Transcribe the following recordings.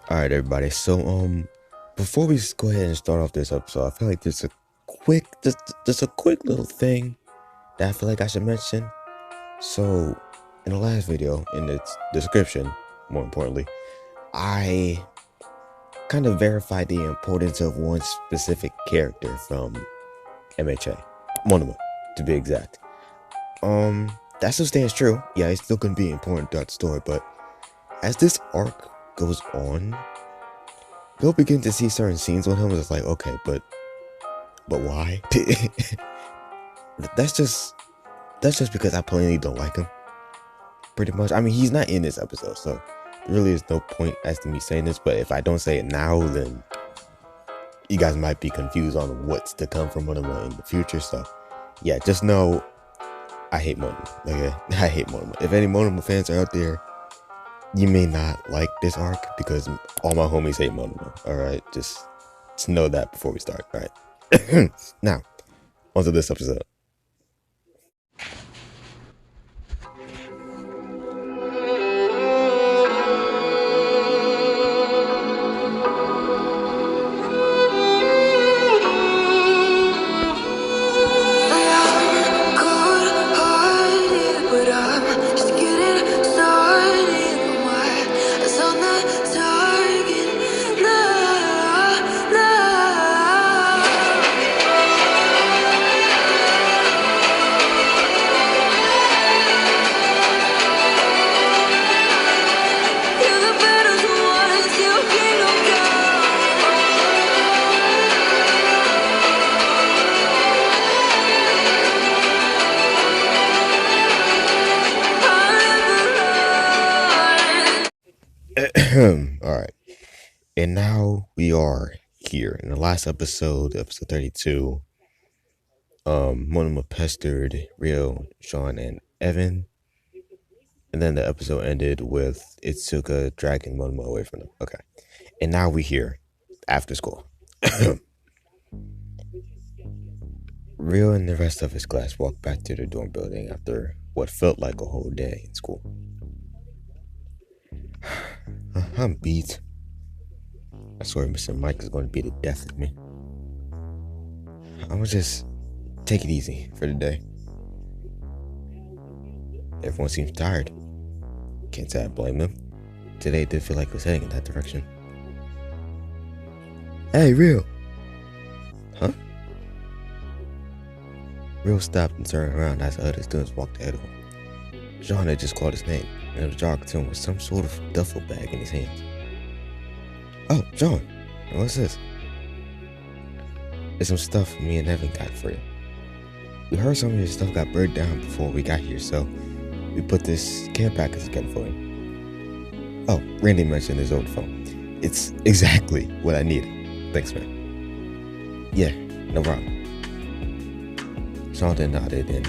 All right, everybody. So, before we just go ahead and start off this episode, I feel like there's a just a quick little thing that I feel like I should mention. So, in the last video, in the description, more importantly, I kind of verified the importance of one specific character from MHA, Monoma, to be exact. That still stands true. Yeah, it's still gonna be important throughout the story, but as this arc goes on, you'll begin to see certain scenes on him. It's like, okay, but why? that's just that's just because I plainly don't like him. Pretty much. I mean, he's not in this episode, so there really is no point as to me saying this. But if I don't say it now, then you guys might be confused on what's to come from Monoma in the future. So yeah, just know I hate Monoma. Okay, I hate Monoma. If any Monoma fans are out there, you may not like this arc because all my homies hate Monoma. All right, just know that before we start. All right. Now, onto this episode. All right, and now we are here in the last episode 32. Monoma pestered Rio, Sean, and Evan, and then the episode ended with Itsuka dragging Monoma away from them. Okay, and now we here after school. Rio and the rest of his class walked back to their dorm building after what felt like a whole day in school. I'm beat. I swear Mr. Mike is going to beat the death of me. I'm gonna just take it easy for the day. Everyone seems tired. Can't say I blame them. Today did feel like it was heading in that direction. Hey, Rio! Huh? Rio stopped and turned around as the other students walked ahead of him. John had just called his name, and was jogging to him with some sort of duffel bag in his hands. Oh, John, what's this? It's some stuff me and Evan got for you. We heard some of your stuff got burned down before we got here, so we put this care package together for you. Oh, Randy mentioned his old phone. It's exactly what I needed. Thanks, man. Yeah, no problem. Sean then nodded and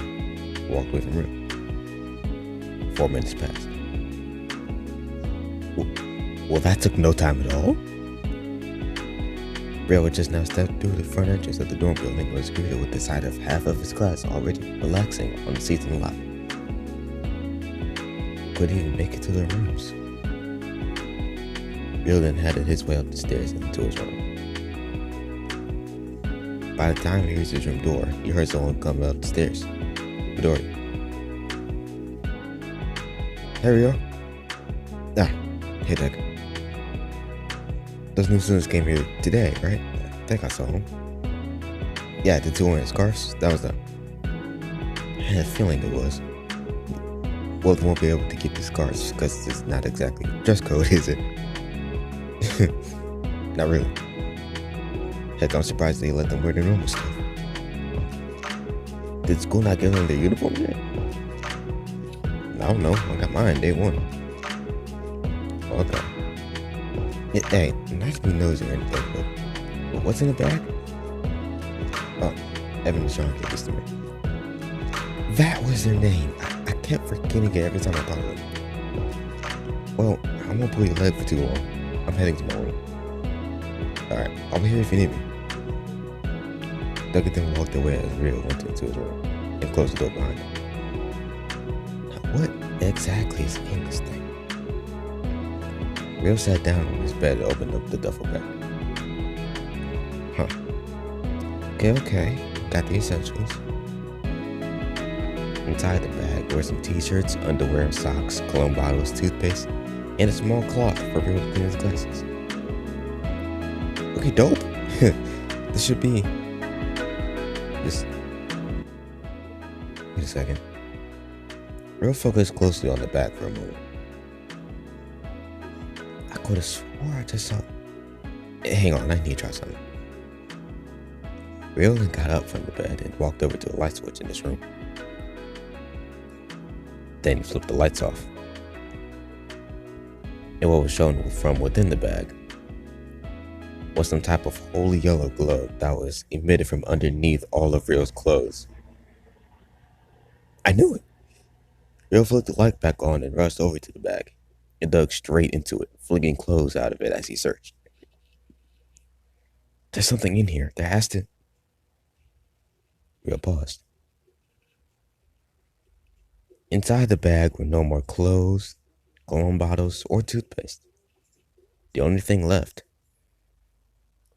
walked away from the room. 4 minutes passed. Well, that took no time at all. Rio had just now stepped through the front entrance of the dorm building and was greeted with the sight of half of his class already relaxing on the seats in the lobby. Couldn't even make it to their rooms. Rio then headed his way up the stairs and into his room. By the time he reached his room door, he heard someone come up the stairs. Midori. Hey, Rio. Ah, hey, Doug. Those new students came here today, right? I think I saw them. Yeah, the two wearing scarves. That was them. I had a feeling it was. Well, they won't be able to keep the scarves because it's not exactly dress code, is it? Not really. Heck, I'm surprised they let them wear their normal stuff. Did school not give them their uniform yet? I don't know. I got mine day one. Okay. Hey, not to be nosy or anything, but what's in the bag? Oh, Evan and Sean gave this to me. That was their name. I kept forgetting it every time I thought of it. Well, I won't pull your leg for too long. I'm heading to my room. Alright, I'll be here if you need me. Doug then walked away as Rio went into his room and closed the door behind him. Now, what exactly is in this thing? Real sat down on his bed and opened up the duffel bag. Huh. Okay. Got the essentials. Inside the bag were some t-shirts, underwear, socks, cologne bottles, toothpaste, and a small cloth for Real to clean his glasses. Okay, dope. This should be... Just... Wait a second. Real focused closely on the bag for a moment. I could have swore I just saw... Hang on, I need to try something. Real then got up from the bed and walked over to a light switch in this room. Then he flipped the lights off. And what was shown from within the bag was some type of holy yellow glow that was emitted from underneath all of Real's clothes. I knew it. Real flipped the light back on and rushed over to the bag and dug straight into it, flinging clothes out of it as he searched. There's something in here. There has to... Real paused. Inside the bag were no more clothes, cologne bottles, or toothpaste. The only thing left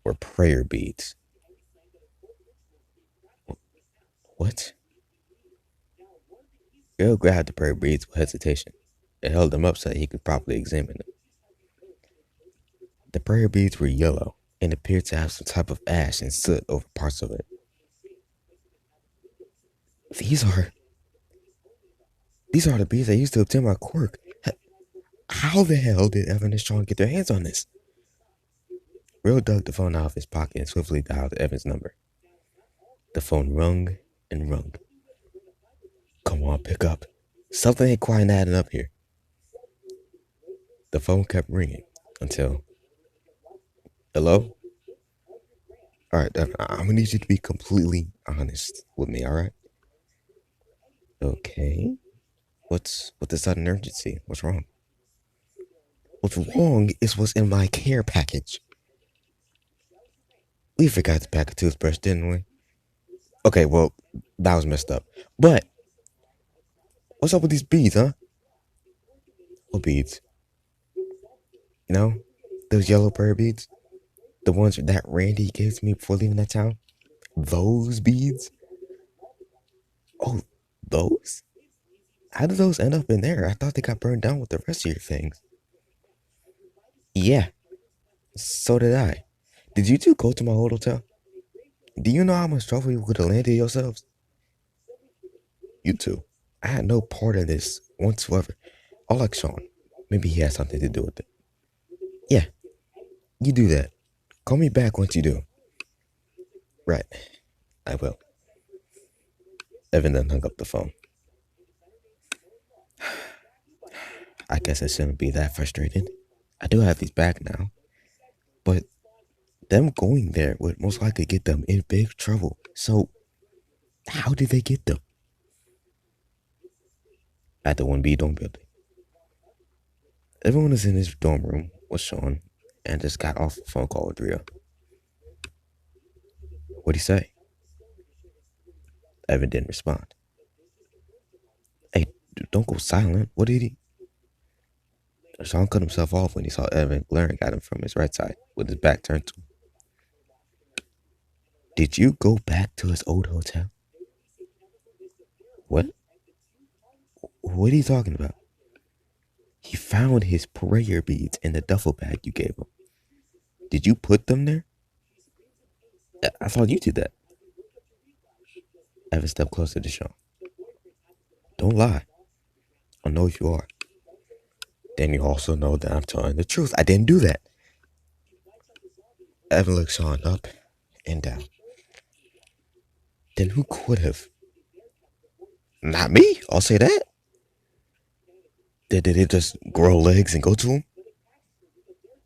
were prayer beads. What? Real grabbed the prayer beads with hesitation and held them up so that he could properly examine them. The prayer beads were yellow and appeared to have some type of ash and soot over parts of it. These are the beads I used to obtain my quirk. How the hell did Evan and Sean get their hands on this? Real dug the phone out of his pocket and swiftly dialed Evan's number. The phone rung and rung. Come on, pick up. Something ain't quite adding up here. The phone kept ringing until... Hello? Alright, Evan, I'm gonna need you to be completely honest with me, alright? Okay. What's with the sudden urgency? What's wrong? What's wrong is what's in my care package. We forgot to pack a toothbrush, didn't we? Okay, well, that was messed up. But, what's up with these beads, huh? What beads? You know, those yellow prayer beads? The ones that Randy gave to me before leaving that town? Those beads? Oh, those? How did those end up in there? I thought they got burned down with the rest of your things. Yeah, so did I. Did you two go to my old hotel? Do you know how much trouble you could have landed yourselves? You two. I had no part in this whatsoever. Like Sean. Maybe he had something to do with it. Yeah, you do that. Call me back once you do. Right, I will. Evan then hung up the phone. I guess I shouldn't be that frustrated. I do have these back now. But them going there would most likely get them in big trouble. So, how did they get them? At the 1B dorm building. Everyone was in his dorm room with Sean and just got off a phone call with Rio. What'd he say? Evan didn't respond. Hey, don't go silent. What did he? Sean cut himself off when he saw Evan glaring at him from his right side with his back turned to him. Did you go back to his old hotel? What? What are you talking about? He found his prayer beads in the duffel bag you gave him. Did you put them there? I thought you did that. Evan stepped closer to Sean. Don't lie. I know if you are. Then you also know that I'm telling the truth. I didn't do that. Evan looked Sean up and down. Then who could have? Not me. I'll say that. Did it just grow legs and go to him?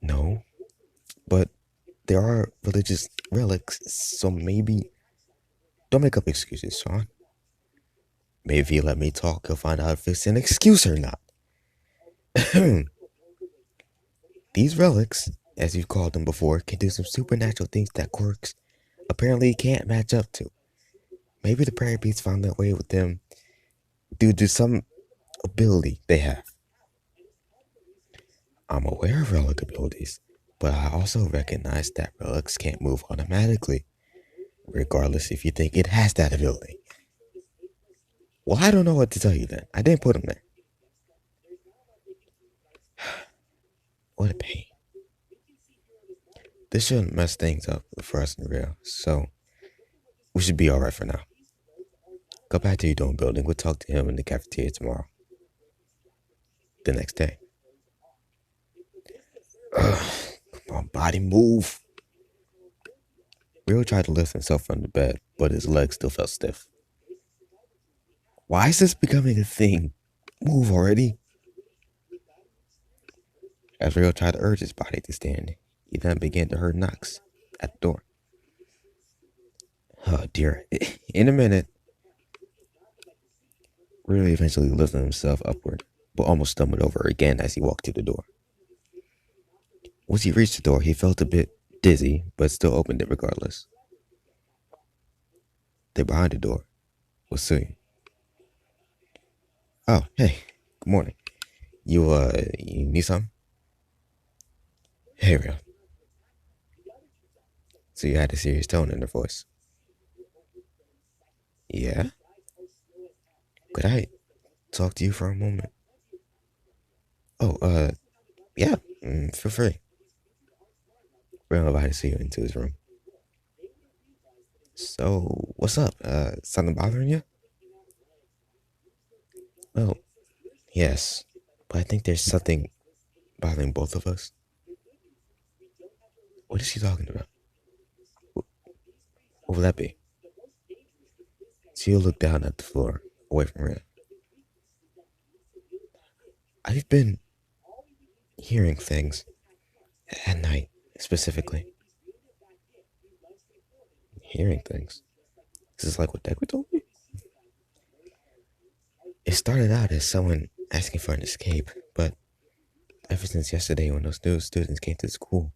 No. But there are religious relics, so maybe... Don't make up excuses, Sean. Maybe if you let me talk, you'll find out if it's an excuse or not. These relics, as you've called them before, can do some supernatural things that quirks apparently can't match up to. Maybe the prayer beads found their way with them due to some ability they have. I'm aware of relic abilities, but I also recognize that relics can't move automatically, regardless if you think it has that ability. Well, I don't know what to tell you then. I didn't put them there. What a pain. This shouldn't mess things up for us in real, so we should be alright for now. Go back to your dorm building. We'll talk to him in the cafeteria tomorrow. The next day. Ugh, come on, body, move. Rio tried to lift himself from the bed, but his legs still felt stiff. Why is this becoming a thing? Move already. As Rio tried to urge his body to stand, he then began to hear knocks at the door. Oh dear. In a minute, Rio eventually lifted himself upward, but almost stumbled over again as he walked to the door. Once he reached the door, he felt a bit dizzy, but still opened it regardless. There behind the door was Sue. Oh, hey, good morning. You need something? Hey, Rio. So you had a serious tone in her voice. Yeah? Could I talk to you for a moment? Oh, yeah, feel free. Rio invited Sue into his room. So, what's up? Something bothering you? Well, yes, but I think there's something bothering both of us. What is she talking about? What would that be? Sue looked down at the floor, away from Rio. I've been hearing things at night, specifically. Hearing things? This is like what Decker told me? It started out as someone asking for an escape, but ever since yesterday when those new students came to school,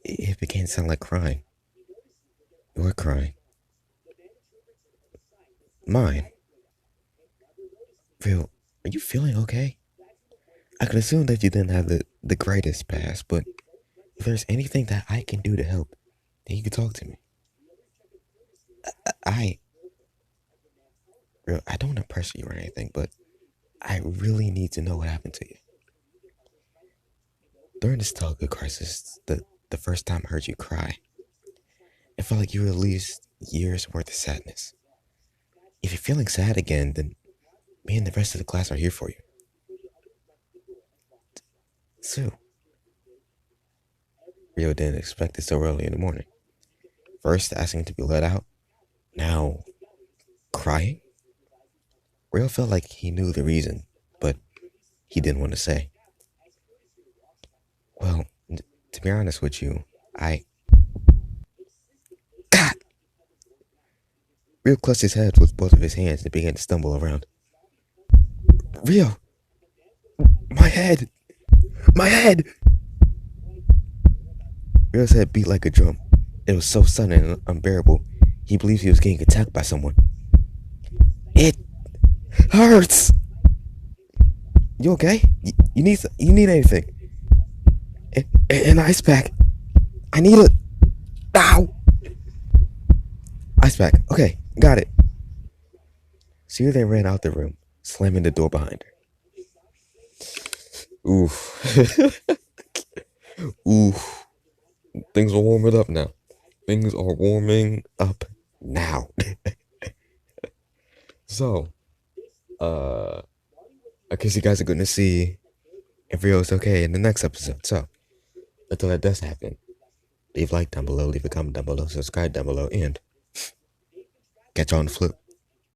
it began to sound like crying. Your crying. Mine. Phil, are you feeling okay? I could assume that you didn't have the greatest past, but if there's anything that I can do to help, then you can talk to me. I don't want to pressure you or anything, but I really need to know what happened to you. During this Telga crisis, the first time I heard you cry, it felt like you released years worth of sadness. If you're feeling sad again, then me and the rest of the class are here for you. Sue. Rio didn't expect it so early in the morning. First asking to be let out, now crying? Rio felt like he knew the reason, but he didn't want to say. Well, to be honest with you, God! Rio clutched his head with both of his hands and began to stumble around. Rio! My head! My head! Rio's head beat like a drum. It was so sudden and unbearable, he believed he was getting attacked by someone. It hurts! You okay? You need anything? An ice pack. I need a... Ow! Ice pack. Okay, got it. Sue then ran out the room, slamming the door behind her. Oof. Oof. Things are warming up now. Things are warming up now. So, I guess you guys are gonna see if Rio's okay in the next episode. So, until that does happen, leave a like down below, leave a comment down below, subscribe down below, and catch you on the flip.